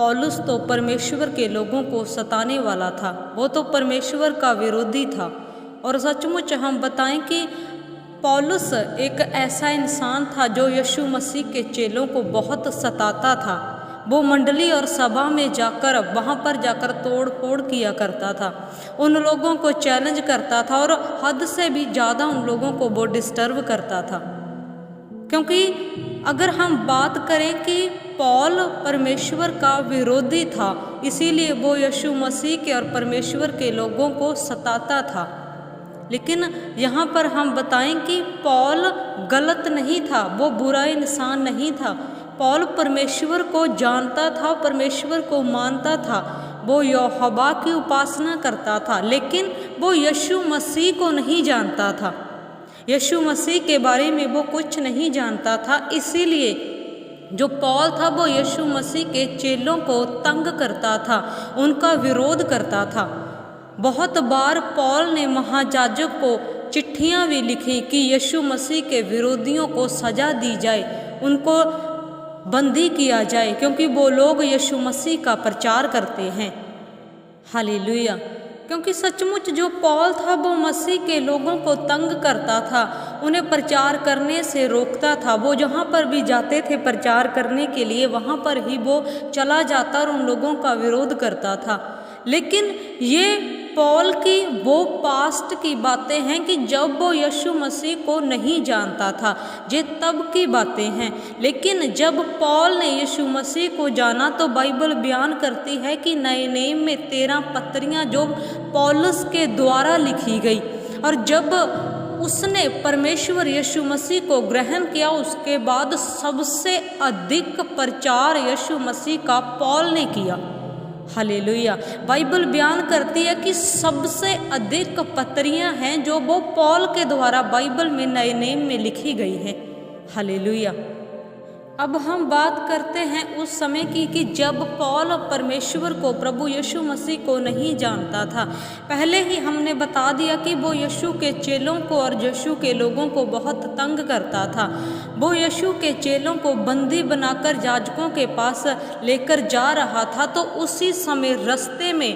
पौलुस तो परमेश्वर के लोगों को सताने वाला था, वो तो परमेश्वर का विरोधी था। और सचमुच हम बताएं कि पौलुस एक ऐसा इंसान था जो यीशु मसीह के चेलों को बहुत सताता था। वो मंडली और सभा में जाकर वहाँ पर जाकर तोड़ फोड़ किया करता था, उन लोगों को चैलेंज करता था और हद से भी ज़्यादा उन लोगों को वो डिस्टर्ब करता था। क्योंकि अगर हम बात करें कि पौल परमेश्वर का विरोधी था, इसीलिए वो यीशु मसीह के और परमेश्वर के लोगों को सताता था। लेकिन यहाँ पर हम बताएं कि पौल गलत नहीं था, वो बुरा इंसान नहीं था। पौल परमेश्वर को जानता था, परमेश्वर को मानता था, वो यहोवा की उपासना करता था, लेकिन वो यीशु मसीह को नहीं जानता था। यीशु मसीह के बारे में वो कुछ नहीं जानता था। इसीलिए जो पौल था वो यीशु मसीह के चेलों को तंग करता था, उनका विरोध करता था। बहुत बार पौल ने महायाजक को चिट्ठियां भी लिखी कि यीशु मसीह के विरोधियों को सजा दी जाए, उनको बंदी किया जाए, क्योंकि वो लोग यीशु मसीह का प्रचार करते हैं। हालेलुया। क्योंकि सचमुच जो पौल था वो मसीह के लोगों को तंग करता था, उन्हें प्रचार करने से रोकता था। वो जहाँ पर भी जाते थे प्रचार करने के लिए, वहाँ पर ही वो चला जाता और उन लोगों का विरोध करता था। लेकिन ये पौल की वो पास्ट की बातें हैं कि जब वो यीशु मसीह को नहीं जानता था, ये तब की बातें हैं। लेकिन जब पौल ने यीशु मसीह को जाना तो बाइबल बयान करती है कि नए नियम में 13 पत्रियां जो पौलुस के द्वारा लिखी गई, और जब उसने परमेश्वर यीशु मसीह को ग्रहण किया, उसके बाद सबसे अधिक प्रचार यीशु मसीह का पौल ने किया। हालेलुया। बाइबल बयान करती है कि सबसे अधिक पत्रियां हैं जो वो पौल के द्वारा बाइबल में नए नियम में लिखी गई हैं। हालेलुया। अब हम बात करते हैं उस समय की कि जब पौल परमेश्वर को, प्रभु यीशु मसीह को नहीं जानता था। पहले ही हमने बता दिया कि वो यीशु के चेलों को और यीशु के लोगों को बहुत तंग करता था। वो यीशु के चेलों को बंदी बनाकर याजकों के पास लेकर जा रहा था, तो उसी समय रास्ते में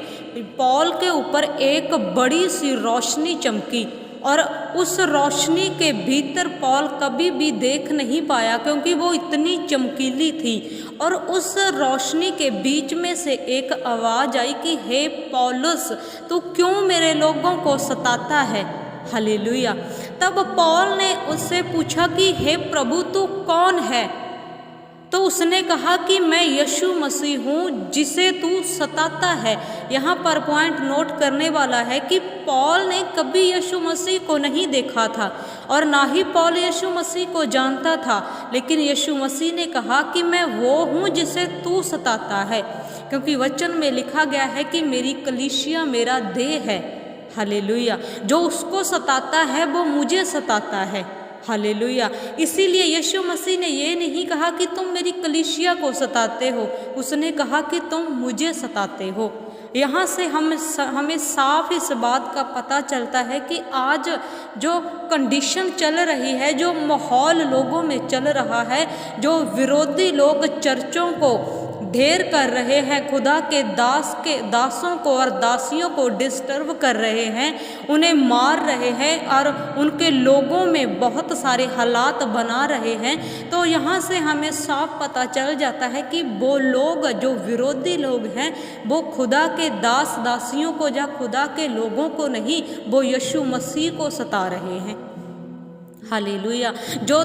पौल के ऊपर एक बड़ी सी रोशनी चमकी, और उस रोशनी के भीतर पौल कभी भी देख नहीं पाया, क्योंकि वो इतनी चमकीली थी। और उस रोशनी के बीच में से एक आवाज़ आई कि हे पौलुस, तू क्यों मेरे लोगों को सताता है। हालेलुया। तब पौल ने उससे पूछा कि हे प्रभु, तू कौन है। तो उसने कहा कि मैं यीशु मसीह हूँ जिसे तू सताता है। यहाँ पर पॉइंट नोट करने वाला है कि पौल ने कभी यीशु मसीह को नहीं देखा था, और ना ही पौल यीशु मसीह को जानता था। लेकिन यीशु मसीह ने कहा कि मैं वो हूँ जिसे तू सताता है, क्योंकि वचन में लिखा गया है कि मेरी कलीसिया मेरा देह है। हालेलुया। जो उसको सताता है वो मुझे सताता है। हालेलुया। इसीलिए यीशु मसीह ने ये नहीं कहा कि तुम मेरी कलीसिया को सताते हो, उसने कहा कि तुम मुझे सताते हो। यहाँ से हमें साफ इस बात का पता चलता है कि आज जो कंडीशन चल रही है, जो माहौल लोगों में चल रहा है, जो विरोधी लोग चर्चों को ढेर कर रहे हैं, खुदा के दासों को और दासियों को डिस्टर्ब कर रहे हैं, उन्हें मार रहे हैं और उनके लोगों में बहुत सारे हालात बना रहे हैं, तो यहाँ से हमें साफ पता चल जाता है कि वो लोग जो विरोधी लोग हैं वो खुदा के दास दासियों को या खुदा के लोगों को नहीं, वो यीशु मसीह को सता रहे हैं। हालेलुया। जो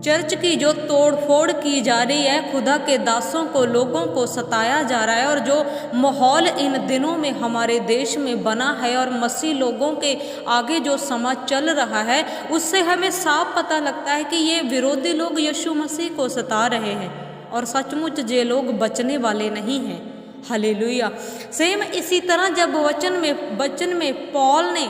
चर्च की जो तोड़ फोड़ की जा रही है, खुदा के दासों को, लोगों को सताया जा रहा है, और जो माहौल इन दिनों में हमारे देश में बना है और मसीह लोगों के आगे जो समाज चल रहा है, उससे हमें साफ पता लगता है कि ये विरोधी लोग यीशु मसीह को सता रहे हैं, और सचमुच ये लोग बचने वाले नहीं हैं। हालेलुया। सेम इसी तरह जब वचन में पौल ने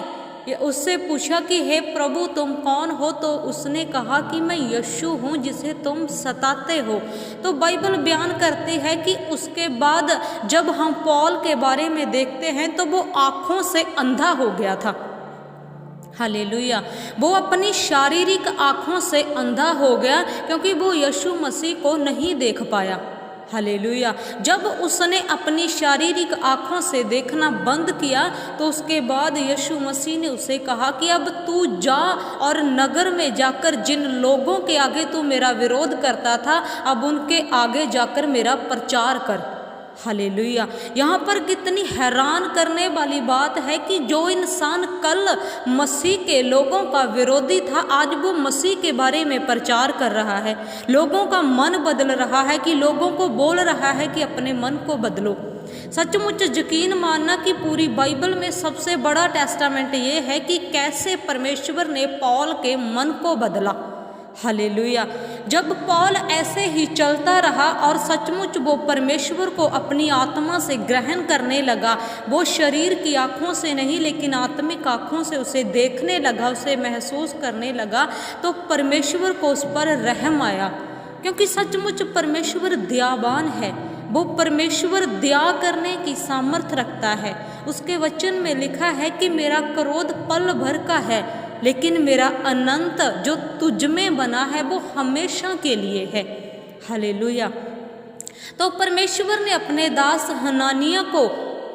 उससे पूछा कि हे प्रभु तुम कौन हो, तो उसने कहा कि मैं यीशु हूँ जिसे तुम सताते हो। तो बाइबल बयान करती है कि उसके बाद जब हम पौल के बारे में देखते हैं तो वो आँखों से अंधा हो गया था। हालेलुया। वो अपनी शारीरिक आँखों से अंधा हो गया क्योंकि वो यीशु मसीह को नहीं देख पाया। हालेलुया। जब उसने अपनी शारीरिक आँखों से देखना बंद किया तो उसके बाद यीशु मसीह ने उसे कहा कि अब तू जा और नगर में जाकर जिन लोगों के आगे तू मेरा विरोध करता था अब उनके आगे जाकर मेरा प्रचार कर। हालेलुया। यहाँ पर कितनी हैरान करने वाली बात है कि जो इंसान कल मसीह के लोगों का विरोधी था आज वो मसीह के बारे में प्रचार कर रहा है, लोगों का मन बदल रहा है, कि लोगों को बोल रहा है कि अपने मन को बदलो। सचमुच यकीन मानना कि पूरी बाइबल में सबसे बड़ा टेस्टामेंट ये है कि कैसे परमेश्वर ने पौल के मन को बदला। हालेलुया। जब पौल ऐसे ही चलता रहा और सचमुच वो परमेश्वर को अपनी आत्मा से ग्रहण करने लगा, वो शरीर की आँखों से नहीं लेकिन आत्मिक आँखों से उसे देखने लगा, उसे महसूस करने लगा, तो परमेश्वर को उस पर रहम आया। क्योंकि सचमुच परमेश्वर दयावान है, वो परमेश्वर दया करने की सामर्थ रखता है। उसके वचन में लिखा है कि मेरा क्रोध पल भर का है लेकिन मेरा अनंत जो तुझ में बना है वो हमेशा के लिए है। हालेलुया। तो परमेश्वर ने अपने दास हनानिया को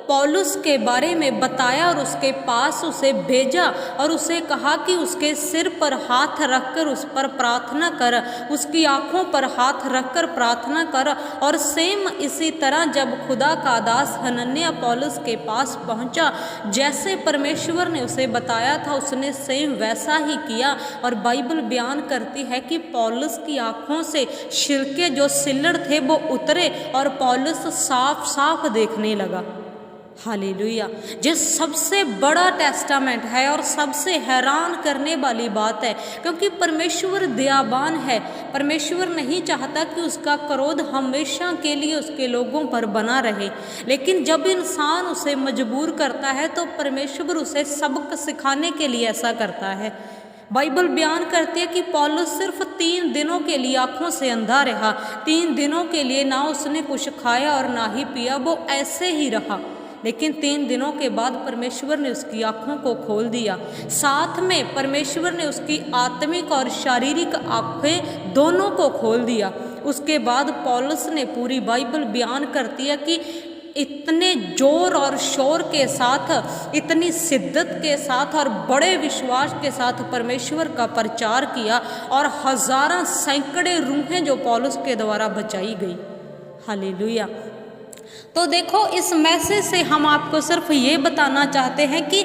पौलुस के बारे में बताया और उसके पास उसे भेजा और उसे कहा कि उसके सिर पर हाथ रखकर उस पर प्रार्थना कर, उसकी आँखों पर हाथ रखकर प्रार्थना कर। और सेम इसी तरह जब खुदा का दास हनन्याह पौलुस के पास पहुंचा, जैसे परमेश्वर ने उसे बताया था उसने सेम वैसा ही किया। और बाइबल बयान करती है कि पौलुस की आँखों से छिलके जो सिल्लड़ थे वो उतरे और पौलुस साफ साफ देखने लगा। हालेलुया। जो सबसे बड़ा टेस्टामेंट है और सबसे हैरान करने वाली बात है, क्योंकि परमेश्वर दयावान है। परमेश्वर नहीं चाहता कि उसका क्रोध हमेशा के लिए उसके लोगों पर बना रहे, लेकिन जब इंसान उसे मजबूर करता है तो परमेश्वर उसे सबक सिखाने के लिए ऐसा करता है। बाइबल बयान करती है कि पौलुस सिर्फ 3 दिनों के लिए आँखों से अंधा रहा। 3 दिनों के लिए ना उसने कुछ खाया और ना ही पिया, वो ऐसे ही रहा। लेकिन 3 दिनों के बाद परमेश्वर ने उसकी आँखों को खोल दिया। साथ में परमेश्वर ने उसकी आत्मिक और शारीरिक आँखें दोनों को खोल दिया। उसके बाद पौलुस ने, पूरी बाइबल बयान करती है कि इतने जोर और शोर के साथ, इतनी शिद्दत के साथ और बड़े विश्वास के साथ परमेश्वर का प्रचार किया और हजारों सैकड़े रूहें जो पौलुस के द्वारा बचाई गई। हालेलुया। तो देखो, इस मैसेज से हम आपको सिर्फ ये बताना चाहते हैं कि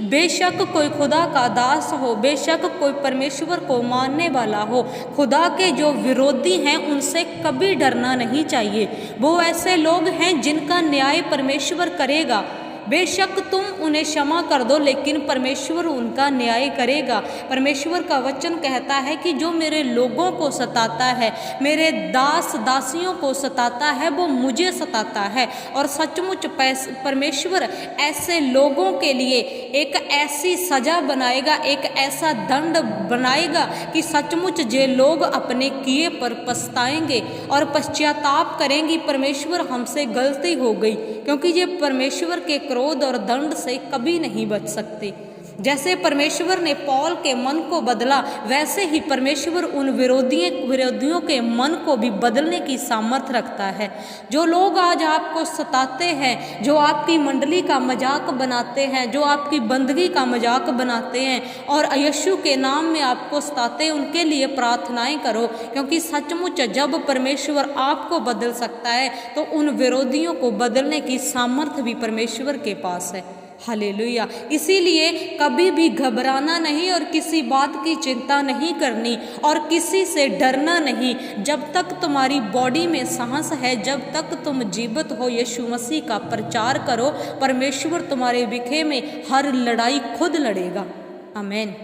बेशक कोई खुदा का दास हो, बेशक कोई परमेश्वर को मानने वाला हो, खुदा के जो विरोधी हैं उनसे कभी डरना नहीं चाहिए। वो ऐसे लोग हैं जिनका न्याय परमेश्वर करेगा। बेशक तुम उन्हें क्षमा कर दो लेकिन परमेश्वर उनका न्याय करेगा। परमेश्वर का वचन कहता है कि जो मेरे लोगों को सताता है, मेरे दास दासियों को सताता है, वो मुझे सताता है। और सचमुच परमेश्वर ऐसे लोगों के लिए एक ऐसी सजा बनाएगा, एक ऐसा दंड बनाएगा कि सचमुच जे लोग अपने किए पर पछताएंगे और पश्चाताप करेंगे, परमेश्वर हमसे गलती हो गई, क्योंकि ये परमेश्वर के क्रोध और दंड से कभी नहीं बच सकते। जैसे परमेश्वर ने पौल के मन को बदला, वैसे ही परमेश्वर उन विरोधियों के मन को भी बदलने की सामर्थ रखता है। जो लोग आज आपको सताते हैं, जो आपकी मंडली का मजाक बनाते हैं, जो आपकी बंदगी का मजाक बनाते हैं और यीशु के नाम में आपको सताते हैं, उनके लिए प्रार्थनाएं करो, क्योंकि सचमुच जब परमेश्वर आपको बदल सकता है तो उन विरोधियों को बदलने की सामर्थ भी परमेश्वर के पास है। हालेलुया। इसीलिए कभी भी घबराना नहीं और किसी बात की चिंता नहीं करनी और किसी से डरना नहीं। जब तक तुम्हारी बॉडी में सांस है, जब तक तुम जीवित हो, यीशु मसीह का प्रचार करो। परमेश्वर तुम्हारे विखे में हर लड़ाई खुद लड़ेगा। आमीन।